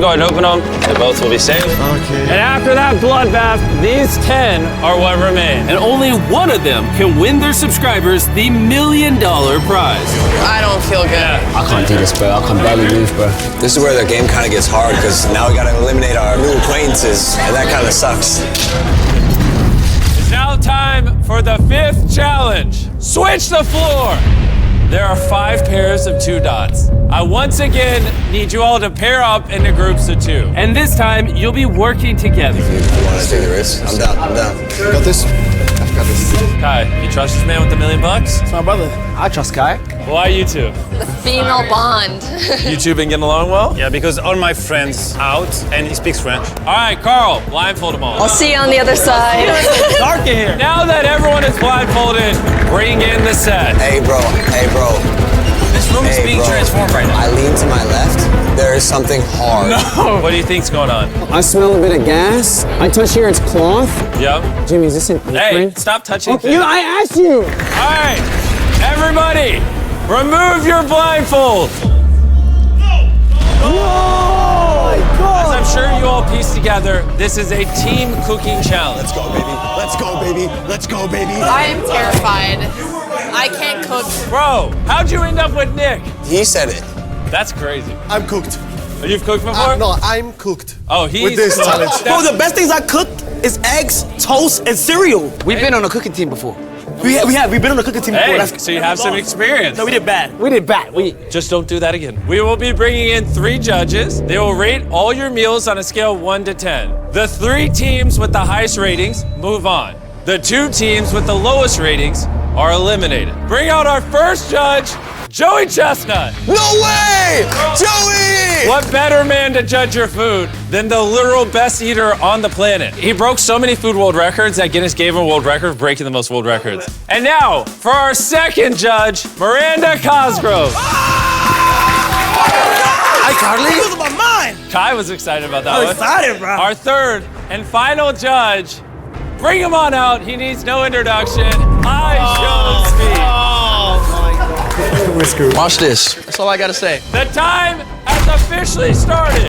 Go ahead and open them. They both will be safe. Okay. And after that bloodbath, these 10 are what remain. And only one of them can win their subscribers the $1 million prize. I don't feel good. I can't do this, bro. I can barely move, bro. This is where the game kind of gets hard because now we got to eliminate our new acquaintances, and that kind of sucks. It's now time for the 5th challenge. Switch the floor. There are 5 pairs of 2 dots. I once again need you all to pair up into groups of 2. And this time, you'll be working together. You want to take the risk? I'm down. I'm down. Got this? I've got this. Kai, you trust this man with $1 million? It's my brother. I trust Kai. Why you two? The female bond. You two been getting along well? Yeah, because all my friends out and he speaks French. All right, Carl, blindfold them all. I'll see you on the other side. Dark in here. Now that everyone is blindfolded, bring in the set. Hey, bro. Hey, bro. This room is being transformed right now. I lean to my left. There is something hard. What do you think's going on? I smell a bit of gas. I touch here, it's cloth. Yep. Jimmy, is this an Hey, apron? stop touching Okay, things. I asked you. All right, everybody, remove your blindfold. As I'm sure you all pieced together, this is a team cooking challenge. Let's go, baby. Let's go, baby. Let's go, baby. I am terrified. I can't cook. Bro, how'd you end up with Nick? He said it. That's crazy. I'm cooked. You've cooked before? No, I'm cooked. Oh, he's With this cooked. challenge. Bro, the best things I cooked is eggs, toast, and cereal. We've been on a cooking team before. We've been on a cooking team before. Hey, so you have some experience. No, we did bad. We did bad. Just don't do that again. We will be bringing in 3 judges. They will rate all your meals on a scale of 1 to 10. The 3 teams with the highest ratings move on. The 2 teams with the lowest ratings are eliminated. Bring out our first judge, Joey Chestnut. No way! Joey! What better man to judge your food than the literal best eater on the planet? He broke so many food world records that Guinness gave him a world record for breaking the most world records. And now, for our second judge, Miranda Cosgrove. Hi, Carly. I'm losing my mind. Kai was excited about that I'm one. excited, bro. Our third and final judge, bring him on out. He needs no introduction. I showed speed. Watch this. That's all I gotta say. The time has officially started.